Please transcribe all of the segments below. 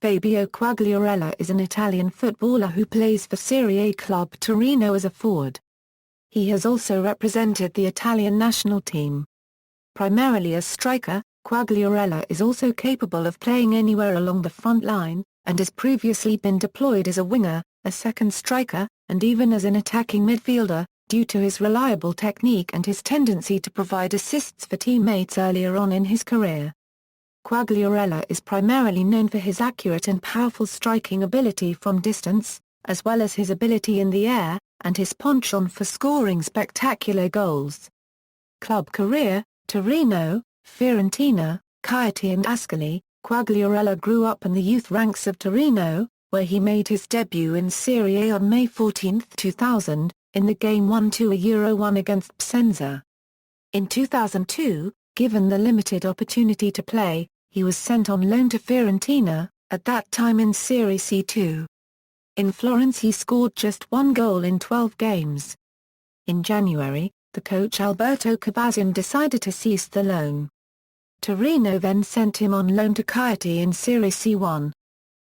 Fabio Quagliarella is an Italian footballer who plays for Serie A club Torino as a forward. He has also represented the Italian national team. Primarily as striker, Quagliarella is also capable of playing anywhere along the front line, and has previously been deployed as a winger, a second striker, and even as an attacking midfielder, due to his reliable technique and his tendency to provide assists for teammates earlier on in his career. Quagliarella is primarily known for his accurate and powerful striking ability from distance, as well as his ability in the air, and his penchant for scoring spectacular goals. Club career: Torino, Fiorentina, Chieti and Ascoli. Quagliarella grew up in the youth ranks of Torino, where he made his debut in Serie A on May 14, 2000, in the game 1-1 against Piacenza. In 2002, given the limited opportunity to play, he was sent on loan to Fiorentina, at that time in Serie C2. In Florence he scored just one goal in 12 games. In January, the coach Alberto Cabazon decided to cease the loan. Torino then sent him on loan to Chieti in Serie C1.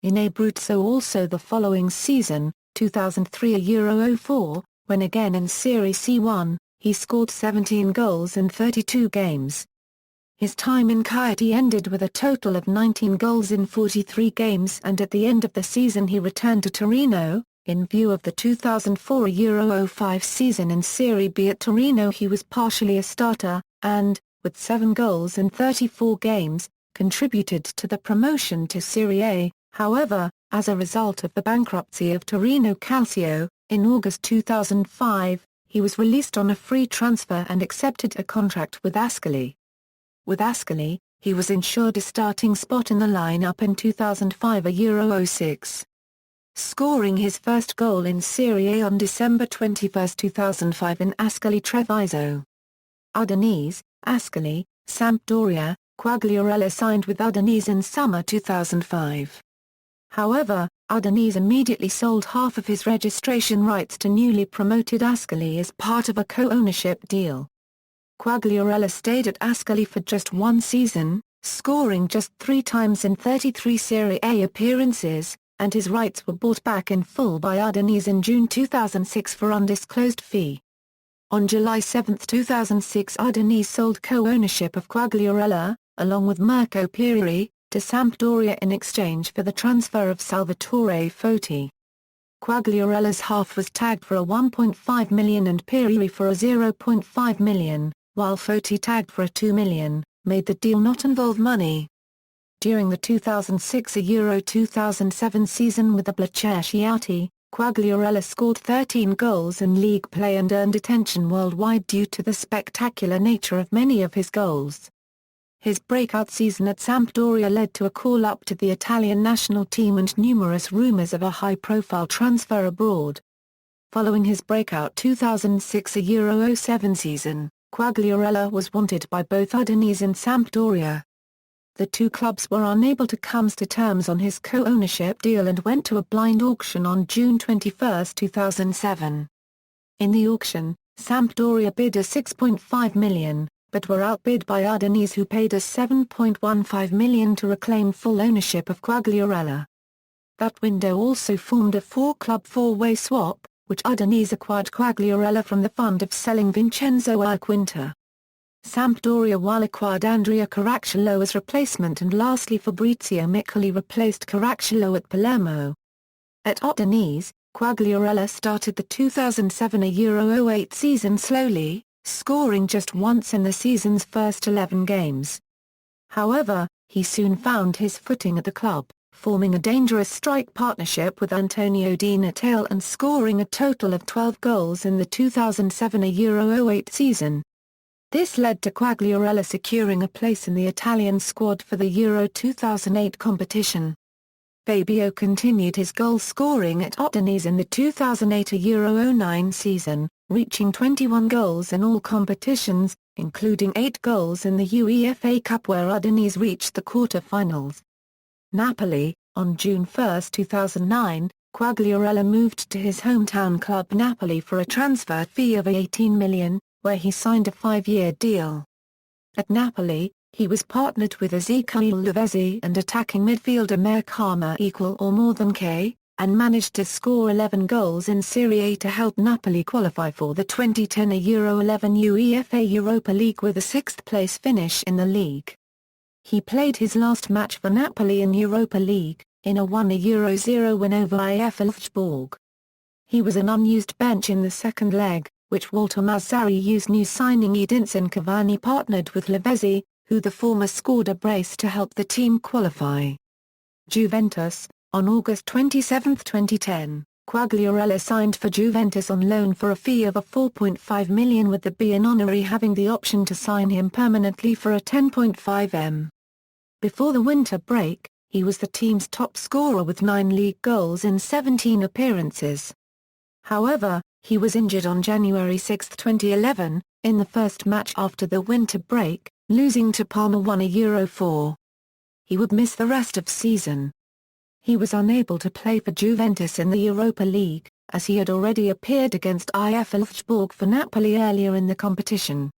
In Abruzzo also the following season, 2003-04, when again in Serie C1, he scored 17 goals in 32 games. His time in Chieti ended with a total of 19 goals in 43 games, and at the end of the season he returned to Torino. In view of the 2004-05 season in Serie B at Torino he was partially a starter, and, with 7 goals in 34 games, contributed to the promotion to Serie A. However, as a result of the bankruptcy of Torino Calcio, in August 2005, he was released on a free transfer and accepted a contract with Ascoli. With Ascoli, he was ensured a starting spot in the lineup in 2005-06. Scoring his first goal in Serie A on December 21, 2005 in Ascoli Treviso. Udinese, Ascoli, Sampdoria. Quagliarella signed with Udinese in summer 2005. However, Udinese immediately sold half of his registration rights to newly promoted Ascoli as part of a co-ownership deal. Quagliarella stayed at Ascoli for just one season, scoring just 3 times in 33 Serie A appearances, and his rights were bought back in full by Udinese in June 2006 for undisclosed fee. On July 7, 2006 Udinese sold co-ownership of Quagliarella, along with Mirko Pieri, to Sampdoria in exchange for the transfer of Salvatore Foti. Quagliarella's half was tagged for a $1.5 million and Pieri for a $0.5 million, while Foti tagged for a $2 million, made the deal not involve money. During the 2006-2007 season with the Blucerchiati, Quagliarella scored 13 goals in league play and earned attention worldwide due to the spectacular nature of many of his goals. His breakout season at Sampdoria led to a call-up to the Italian national team and numerous rumours of a high-profile transfer abroad. Following his breakout 2006-07 season, Quagliarella was wanted by both Udinese and Sampdoria. The two clubs were unable to come to terms on his co-ownership deal and went to a blind auction on June 21, 2007. In the auction, Sampdoria bid a $6.5 million, but were outbid by Udinese who paid a $7.15 million to reclaim full ownership of Quagliarella. That window also formed a 4-club 4-way swap, which Udinese acquired Quagliarella from the fund of selling Vincenzo Iaquinta. Sampdoria while acquired Andrea Caracciolo as replacement, and lastly Fabrizio Miccoli replaced Caracciolo at Palermo. At Udinese, Quagliarella started the 2007-08 season slowly, scoring just once in the season's first 11 games. However, he soon found his footing at the club, forming a dangerous strike partnership with Antonio Di Natale and scoring a total of 12 goals in the 2007-08 season. This led to Quagliarella securing a place in the Italian squad for the Euro 2008 competition. Fabio continued his goal scoring at Udinese in the 2008-09 season, reaching 21 goals in all competitions, including 8 goals in the UEFA Cup where Udinese reached the quarter-finals. Napoli. On June 1, 2009, Quagliarella moved to his hometown club Napoli for a transfer fee of $18 million, where he signed a 5-year deal. At Napoli, He was partnered with Ezequiel Lavezzi and attacking midfielder Marcama equal or more than K, and managed to score 11 goals in Serie A to help Napoli qualify for the 2010 Euro 11 UEFA Europa League with a sixth-place finish in the league. He played his last match for Napoli in Europa League, in a 1-0 win over Ífabjo. He was an unused bench in the second leg, which Walter Mazzarri used. New signing Edinson Cavani partnered with Lavezzi, who the former scored a brace to help the team qualify. Juventus. On August 27, 2010, Quagliarella signed for Juventus on loan for a fee of €4.5 million, with the Biennoneri having the option to sign him permanently for a €10.5 million. Before the winter break, he was the team's top scorer with 9 league goals in 17 appearances. However, he was injured on January 6, 2011, in the first match after the winter break, losing to Parma 1-4. He would miss the rest of season. He was unable to play for Juventus in the Europa League, as he had already appeared against Ífabjo for Napoli earlier in the competition.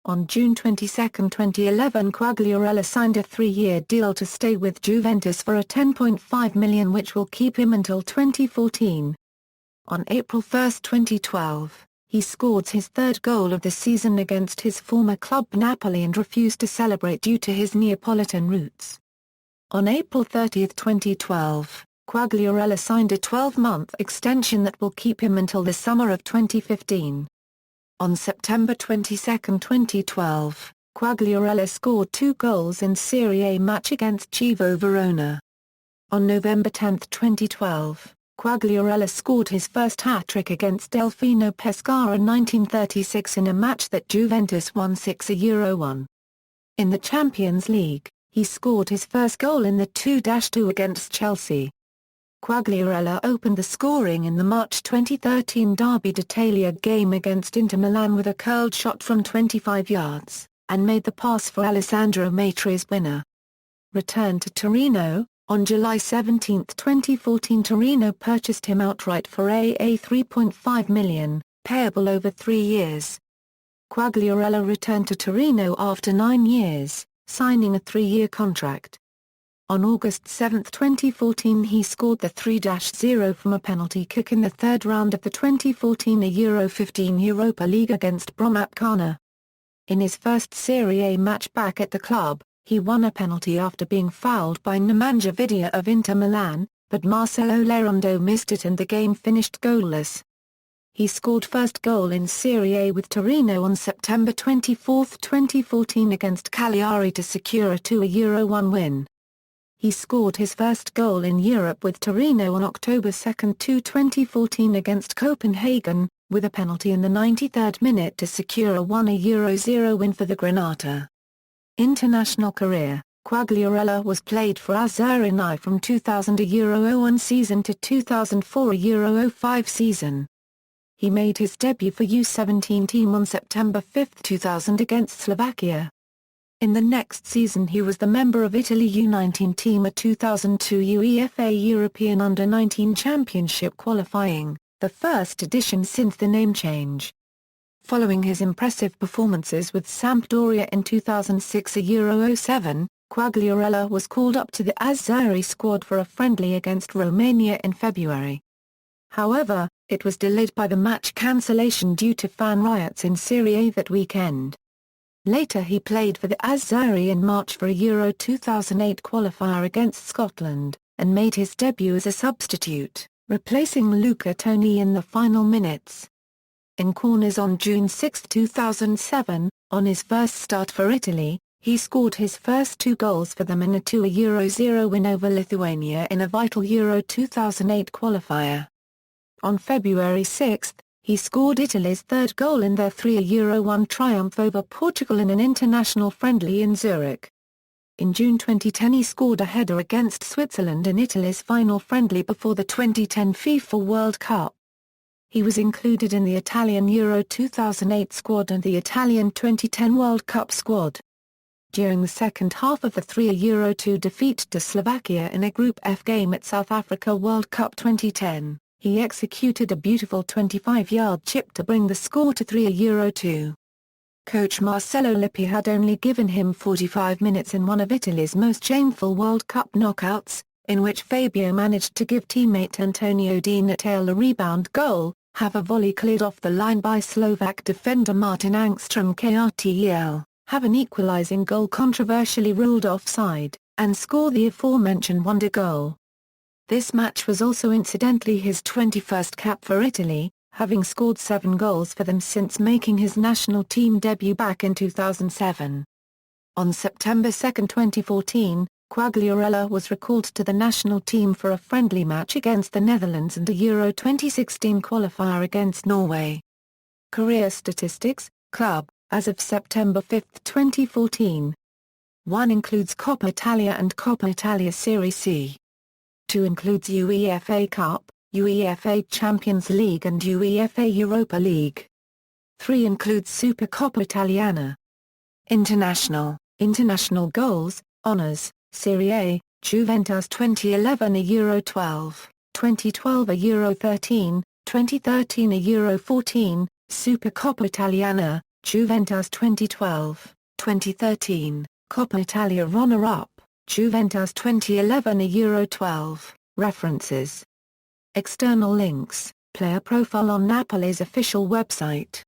On June 22, 2011, Quagliarella signed a 3-year deal to stay with Juventus for a €10.5 million, which will keep him until 2014. On April 1, 2012, he scored his third goal of the season against his former club Napoli and refused to celebrate due to his Neapolitan roots. On April 30, 2012, Quagliarella signed a 12-month extension that will keep him until the summer of 2015. On September 22, 2012, Quagliarella scored 2 goals in Serie A match against Chievo Verona. On November 10, 2012, Quagliarella scored his first hat-trick against Delfino Pescara 1936 in a match that Juventus won 6-1. In the Champions League, he scored his first goal in the 2-2 against Chelsea. Quagliarella opened the scoring in the March 2013 Derby d'Italia game against Inter Milan with a curled shot from 25 yards, and made the pass for Alessandro Maitre's winner. Returned to Torino, on July 17, 2014, Torino purchased him outright for a €3.5 million, payable over 3 years. Quagliarella returned to Torino after 9 years, signing a 3-year contract. On August 7, 2014, he scored the 3-0 from a penalty kick in the third round of the 2014 Euro 15 Europa League against Bromapcana. In his first Serie A match back at the club, he won a penalty after being fouled by Nemanja Vidia of Inter Milan, but Marcelo Lerondo missed it and the game finished goalless. He scored first goal in Serie A with Torino on September 24, 2014 against Cagliari to secure a 2-1 win. He scored his first goal in Europe with Torino on October 2, 2014 against Copenhagen, with a penalty in the 93rd minute to secure a 1-0 win for the Granata. International career. Quagliarella was played for Azzurrini from 2000 Euro 01 season to 2004 Euro 05 season. He made his debut for U17 team on September 5, 2000 against Slovakia. In the next season he was the member of Italy U19 team at 2002 UEFA European Under-19 Championship qualifying, the first edition since the name change. Following his impressive performances with Sampdoria in 2006 Euro 07, Quagliarella was called up to the Azzurri squad for a friendly against Romania in February. However, it was delayed by the match cancellation due to fan riots in Serie A that weekend. Later he played for the Azzurri in March for a Euro 2008 qualifier against Scotland, and made his debut as a substitute, replacing Luca Toni in the final minutes. In corners on June 6, 2007, on his first start for Italy, he scored his first 2 goals for them in a 2-0 win over Lithuania in a vital Euro 2008 qualifier. On February 6, he scored Italy's third goal in their 3-1 triumph over Portugal in an international friendly in Zurich. In June 2010 he scored a header against Switzerland in Italy's final friendly before the 2010 FIFA World Cup. He was included in the Italian Euro 2008 squad and the Italian 2010 World Cup squad. During the second half of the 3-2 defeat to Slovakia in a Group F game at South Africa World Cup 2010, he executed a beautiful 25-yard chip to bring the score to 3-2. Coach Marcello Lippi had only given him 45 minutes in one of Italy's most shameful World Cup knockouts, in which Fabio managed to give teammate Antonio Di Natale a rebound goal, have a volley cleared off the line by Slovak defender Martin Angstrom Krtel, have an equalising goal controversially ruled offside, and score the aforementioned wonder goal. This match was also incidentally his 21st cap for Italy, having scored 7 goals for them since making his national team debut back in 2007. On September 2, 2014, Quagliarella was recalled to the national team for a friendly match against the Netherlands and a Euro 2016 qualifier against Norway. Career statistics, club, as of September 5, 2014. 1 includes Coppa Italia and Coppa Italia Serie C. 2 includes UEFA Cup, UEFA Champions League and UEFA Europa League. 3 includes Supercoppa Italiana. International goals, honours, Serie A, Juventus 2011 a Euro 12, 2012 a Euro 13, 2013 a Euro 14, Supercoppa Italiana, Juventus 2012, 2013, Coppa Italia runner-up, Juventus 2011 a Euro 12, references. External links, player profile on Napoli's official website.